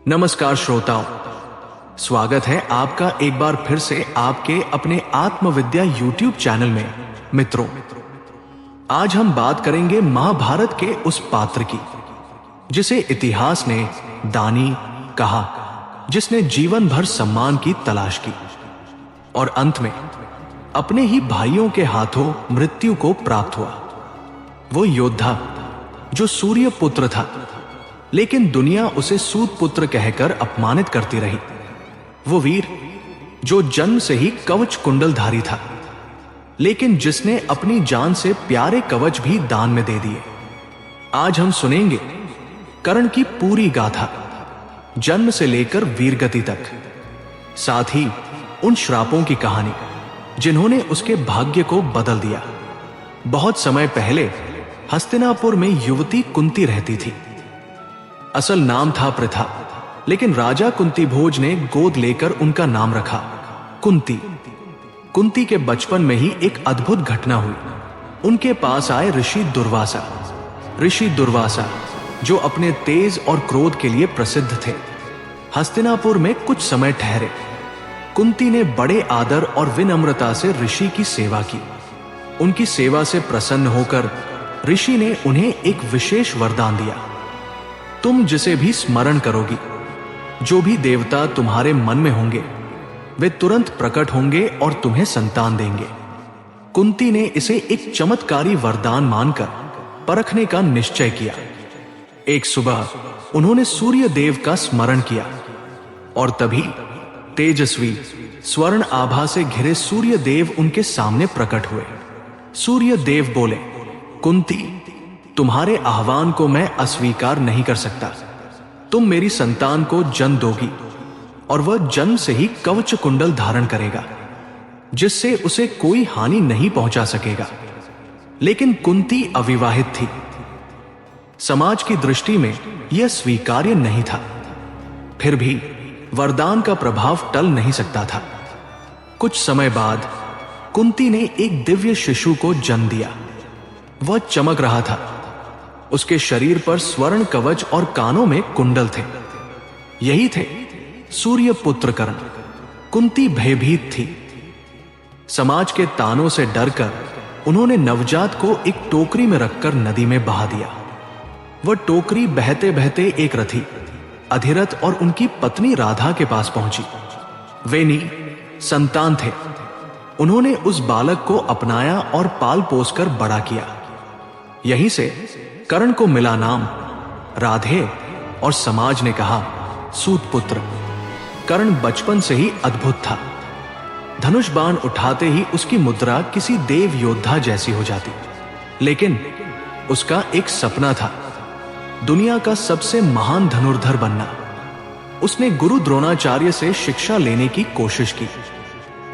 नमस्कार श्रोताओं, स्वागत है आपका एक बार फिर से आपके अपने आत्मविद्या यूट्यूब चैनल में। मित्रों, आज हम बात करेंगे महाभारत के उस पात्र की जिसे इतिहास ने दानी कहा, जिसने जीवन भर सम्मान की तलाश की और अंत में अपने ही भाइयों के हाथों मृत्यु को प्राप्त हुआ। वो योद्धा जो सूर्य पुत्र था, लेकिन दुनिया उसे सूत पुत्र कहकर अपमानित करती रही। वो वीर जो जन्म से ही कवच कुंडलधारी था, लेकिन जिसने अपनी जान से प्यारे कवच भी दान में दे दिए। आज हम सुनेंगे कर्ण की पूरी गाथा, जन्म से लेकर वीरगति तक, साथ ही उन श्रापों की कहानी जिन्होंने उसके भाग्य को बदल दिया। बहुत समय पहले हस्तिनापुर में युवती कुंती रहती थी। असल नाम था प्रथा, लेकिन राजा कुंती भोज ने गोद लेकर उनका नाम रखा कुंती। कुंती के बचपन में ही एक अद्भुत घटना हुई। उनके पास आए ऋषि दुर्वासा जो अपने तेज और क्रोध के लिए प्रसिद्ध थे। हस्तिनापुर में कुछ समय ठहरे। कुंती ने बड़े आदर और विनम्रता से ऋषि की सेवा की। उनकी सेवा से प्रसन्न होकर ऋषि ने उन्हें एक विशेष वरदान दिया। तुम जिसे भी स्मरण करोगी, जो भी देवता तुम्हारे मन में होंगे, वे तुरंत प्रकट होंगे और तुम्हें संतान देंगे। कुंती ने इसे एक चमत्कारी वरदान मानकर परखने का निश्चय किया। एक सुबह उन्होंने सूर्य देव का स्मरण किया और तभी तेजस्वी स्वर्ण आभा से घिरे सूर्य देव उनके सामने प्रकट हुए। सूर्य देव बोले, कुंती, तुम्हारे आह्वान को मैं अस्वीकार नहीं कर सकता। तुम मेरी संतान को जन्म दोगी और वह जन्म से ही कवच कुंडल धारण करेगा, जिससे उसे कोई हानि नहीं पहुंचा सकेगा। लेकिन कुंती अविवाहित थी। समाज की दृष्टि में यह स्वीकार्य नहीं था। फिर भी वरदान का प्रभाव टल नहीं सकता था। कुछ समय बाद कुंती ने एक दिव्य शिशु को जन्म दिया। वह चमक रहा था। उसके शरीर पर स्वर्ण कवच और कानों में कुंडल थे। यही थे सूर्य पुत्र कर्ण। कुंती भयभीत थी। समाज के तानों से डरकर उन्होंने नवजात को एक टोकरी में रखकर नदी में बहा दिया। वह टोकरी बहते बहते एक रथी अधिरथ और उनकी पत्नी राधा के पास पहुंची। वे संतान थे। उन्होंने उस बालक को अपनाया और पाल पोसकर बड़ा किया। यहीं से कर्ण को मिला नाम राधे और समाज ने कहा सूत पुत्र। कर्ण बचपन से ही अद्भुत था। धनुष बाण उठाते ही उसकी मुद्रा किसी देव योद्धा जैसी हो जाती। लेकिन उसका एक सपना था, दुनिया का सबसे महान धनुर्धर बनना। उसने गुरु द्रोणाचार्य से शिक्षा लेने की कोशिश की,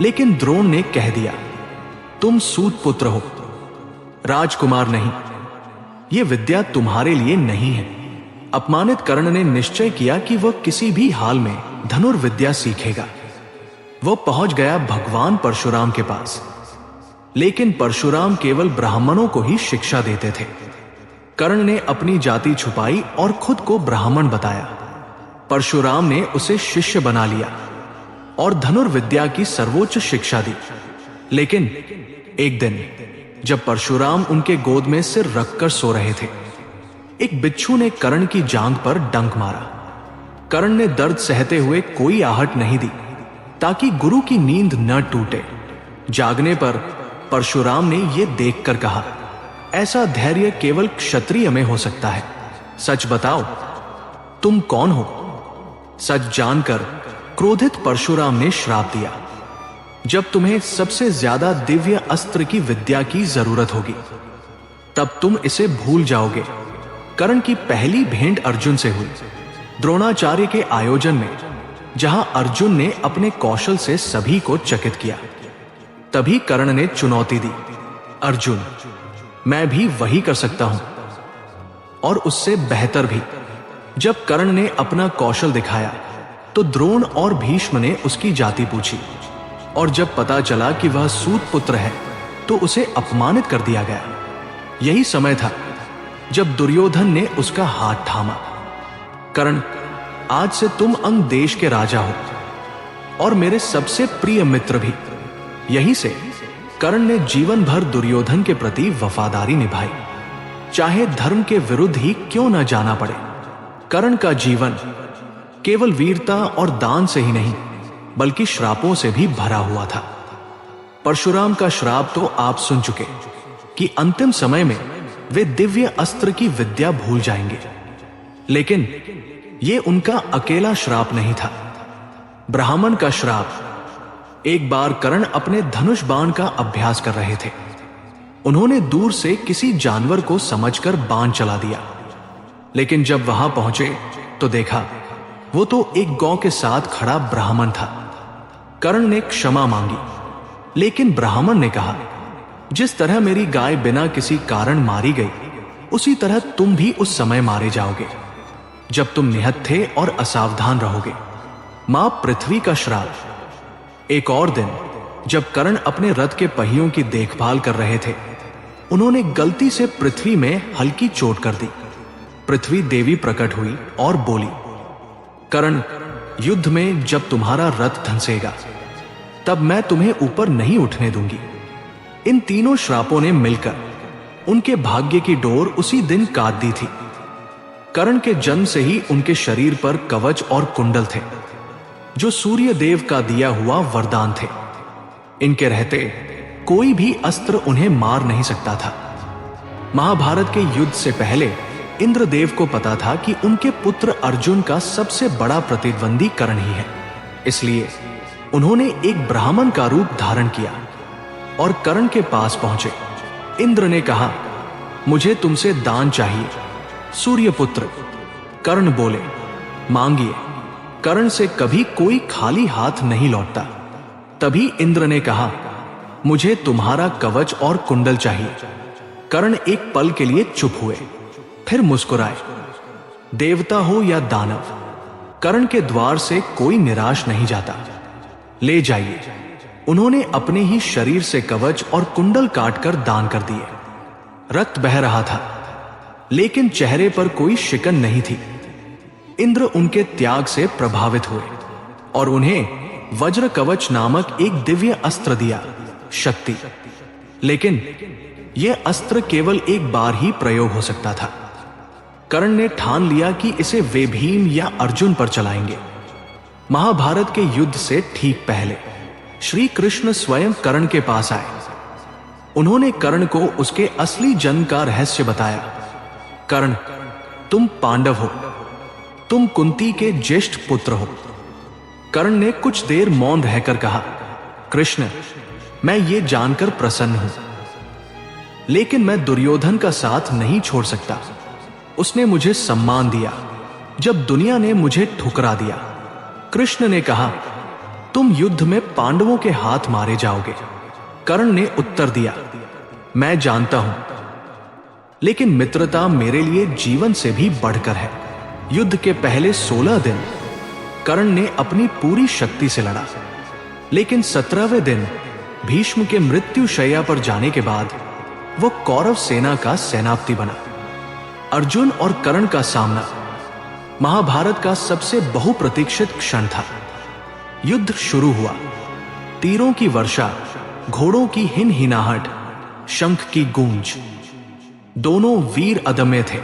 लेकिन द्रोण ने कह दिया, तुम सूत पुत्र हो, राजकुमार नहीं। यह विद्या तुम्हारे लिए नहीं है। अपमानित कर्ण ने निश्चय किया कि वह किसी भी हाल में धनुर्विद्या सीखेगा। वह पहुंच गया भगवान परशुराम के पास, लेकिन परशुराम केवल ब्राह्मणों को ही शिक्षा देते थे। कर्ण ने अपनी जाति छुपाई और खुद को ब्राह्मण बताया। परशुराम ने उसे शिष्य बना लिया और धनुर्विद्या की सर्वोच्च शिक्षा दी। लेकिन एक दिन जब परशुराम उनके गोद में सिर रखकर सो रहे थे, एक बिच्छू ने कर्ण की जांघ पर डंक मारा। कर्ण ने दर्द सहते हुए कोई आहट नहीं दी, ताकि गुरु की नींद न टूटे। जागने पर परशुराम ने यह देखकर कहा, ऐसा धैर्य केवल क्षत्रिय में हो सकता है। सच बताओ, तुम कौन हो? सच जानकर क्रोधित परशुराम ने श्राप दिया, जब तुम्हें सबसे ज्यादा दिव्य अस्त्र की विद्या की जरूरत होगी, तब तुम इसे भूल जाओगे। कर्ण की पहली भेंट अर्जुन से हुई, द्रोणाचार्य के आयोजन में, जहां अर्जुन ने अपने कौशल से सभी को चकित किया। तभी कर्ण ने चुनौती दी, अर्जुन, मैं भी वही कर सकता हूं, और उससे बेहतर भी। जब कर्ण ने अपना कौशल दिखाया तो द्रोण और भीष्म ने उसकी जाति पूछी, और जब पता चला कि वह सूत पुत्र है तो उसे अपमानित कर दिया गया। यही समय था जब दुर्योधन ने उसका हाथ थामा। कर्ण आज से तुम अंग देश के राजा हो और मेरे सबसे प्रिय मित्र भी। यहीं से कर्ण ने जीवन भर दुर्योधन के प्रति वफादारी निभाई, चाहे धर्म के विरुद्ध ही क्यों न जाना पड़े। कर्ण का जीवन केवल वीरता और दान से ही नहीं बल्कि श्रापों से भी भरा हुआ था। परशुराम का श्राप तो आप सुन चुके कि अंतिम समय में वे दिव्य अस्त्र की विद्या भूल जाएंगे, लेकिन यह उनका अकेला श्राप नहीं था। ब्राह्मण का श्राप। एक बार कर्ण अपने धनुष बाण का अभ्यास कर रहे थे। उन्होंने दूर से किसी जानवर को समझकर बाण चला दिया, लेकिन जब वहां पहुंचे तो देखा वो तो एक गौ के साथ खड़ा ब्राह्मण था। कर्ण ने क्षमा मांगी, लेकिन ब्राह्मण ने कहा, जिस तरह मेरी गाय बिना किसी कारण मारी गई, उसी तरह तुम भी उस समय मारे जाओगे जब तुम निहत्थे और असावधान रहोगे। मां पृथ्वी का श्राप। एक और दिन जब कर्ण अपने रथ के पहियों की देखभाल कर रहे थे, उन्होंने गलती से पृथ्वी में हल्की चोट कर दी। पृथ्वी देवी प्रकट हुई और बोली, कर्ण, युद्ध में जब तुम्हारा रथ धंसेगा तब मैं तुम्हें ऊपर नहीं उठने दूंगी। इन तीनों श्रापों ने मिलकर उनके भाग्य की डोर उसी दिन काट दी थी। कर्ण के जन्म से ही उनके शरीर पर कवच और कुंडल थे, जो सूर्य देव का दिया हुआ वरदान थे। इनके रहते कोई भी अस्त्र उन्हें मार नहीं सकता था। महाभारत के युद्ध से पहले इंद्रदेव को पता था कि उनके पुत्र अर्जुन का सबसे बड़ा प्रतिद्वंदी कर्ण ही है। इसलिए उन्होंने एक ब्राह्मण का रूप धारण किया और कर्ण के पास पहुंचे। इंद्र ने कहा, मुझे तुमसे दान चाहिए सूर्यपुत्र। कर्ण बोले, मांगिए। कर्ण से कभी कोई खाली हाथ नहीं लौटता। तभी इंद्र ने कहा, मुझे तुम्हारा कवच और कुंडल चाहिए। कर्ण एक पल के लिए चुप हुए, फिर मुस्कुराए। देवता हो या दानव, कर्ण के द्वार से कोई निराश नहीं जाता। ले जाइए। उन्होंने अपने ही शरीर से कवच और कुंडल काटकर दान कर दिए। रक्त बह रहा था, लेकिन चेहरे पर कोई शिकन नहीं थी। इंद्र उनके त्याग से प्रभावित हुए और उन्हें वज्र कवच नामक एक दिव्य अस्त्र दिया, शक्ति। लेकिन यह अस्त्र केवल एक बार ही प्रयोग हो सकता था। कर्ण ने ठान लिया कि इसे वे भीम या अर्जुन पर चलाएंगे। महाभारत के युद्ध से ठीक पहले श्री कृष्ण स्वयं कर्ण के पास आए। उन्होंने कर्ण को उसके असली जन्म का रहस्य बताया। कर्ण, तुम पांडव हो, तुम कुंती के ज्येष्ठ पुत्र हो। कर्ण ने कुछ देर मौन रहकर कहा, कृष्ण, मैं ये जानकर प्रसन्न हूं, लेकिन मैं दुर्योधन का साथ नहीं छोड़ सकता। उसने मुझे सम्मान दिया जब दुनिया ने मुझे ठुकरा दिया। कृष्ण ने कहा, तुम युद्ध में पांडवों के हाथ मारे जाओगे। कर्ण ने उत्तर दिया, मैं जानता हूं, लेकिन मित्रता मेरे लिए जीवन से भी बढ़कर है। युद्ध के पहले 16 दिन कर्ण ने अपनी पूरी शक्ति से लड़ा, लेकिन 17वें दिन भीष्म के मृत्युशैया पर जाने के बाद वो कौरव सेना का सेनापति बना। अर्जुन और कर्ण का सामना महाभारत का सबसे बहुप्रतीक्षित क्षण था। युद्ध शुरू हुआ। तीरों की वर्षा, घोड़ों की हिनहिनाहट, शंख की गूंज। दोनों वीर अदम्य थे।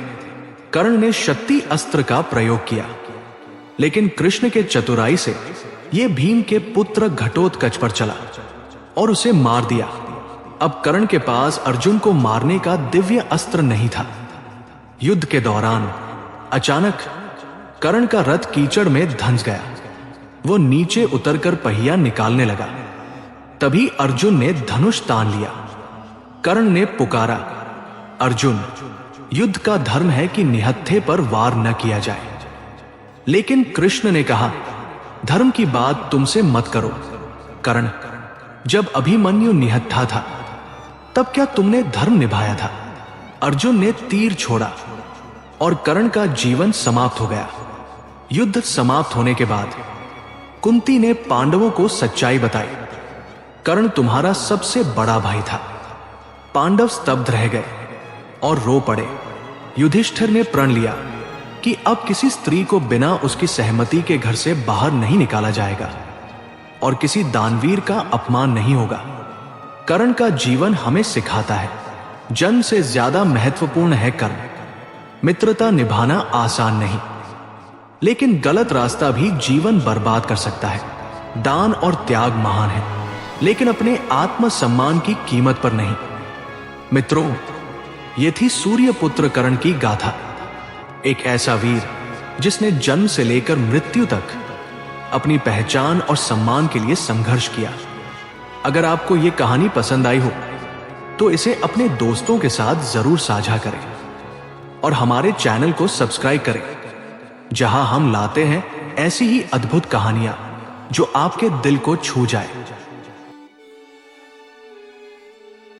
कर्ण ने शक्ति अस्त्र का प्रयोग किया, लेकिन कृष्ण के चतुराई से यह भीम के पुत्र घटोत्कच पर चला और उसे मार दिया। अब कर्ण के पास अर्जुन को मारने का दिव्य अस्त्र नहीं था। युद्ध के दौरान अचानक कर्ण का रथ कीचड़ में धंस गया। वो नीचे उतरकर पहिया निकालने लगा। तभी अर्जुन ने धनुष तान लिया। कर्ण ने पुकारा, अर्जुन, युद्ध का धर्म है कि निहत्थे पर वार न किया जाए। लेकिन कृष्ण ने कहा, धर्म की बात तुमसे मत करो। कर्ण, जब अभिमन्यु निहत्था था तब क्या तुमने धर्म निभाया था? अर्जुन ने तीर छोड़ा और कर्ण का जीवन समाप्त हो गया। युद्ध समाप्त होने के बाद कुंती ने पांडवों को सच्चाई बताई। कर्ण तुम्हारा सबसे बड़ा भाई था। पांडव स्तब्ध रह गए और रो पड़े। युधिष्ठिर ने प्रण लिया कि अब किसी स्त्री को बिना उसकी सहमति के घर से बाहर नहीं निकाला जाएगा और किसी दानवीर का अपमान नहीं होगा। कर्ण का जीवन हमें सिखाता है, जन्म से ज्यादा महत्वपूर्ण है कर्म। मित्रता निभाना आसान नहीं, लेकिन गलत रास्ता भी जीवन बर्बाद कर सकता है। दान और त्याग महान है, लेकिन अपने आत्मसम्मान की कीमत पर नहीं। मित्रों, यह थी सूर्यपुत्र कर्ण की गाथा। एक ऐसा वीर जिसने जन्म से लेकर मृत्यु तक अपनी पहचान और सम्मान के लिए संघर्ष किया। अगर आपको यह कहानी पसंद आई हो तो इसे अपने दोस्तों के साथ जरूर साझा करें और हमारे चैनल को सब्सक्राइब करें, जहां हम लाते हैं ऐसी ही अद्भुत कहानियां जो आपके दिल को छू जाए।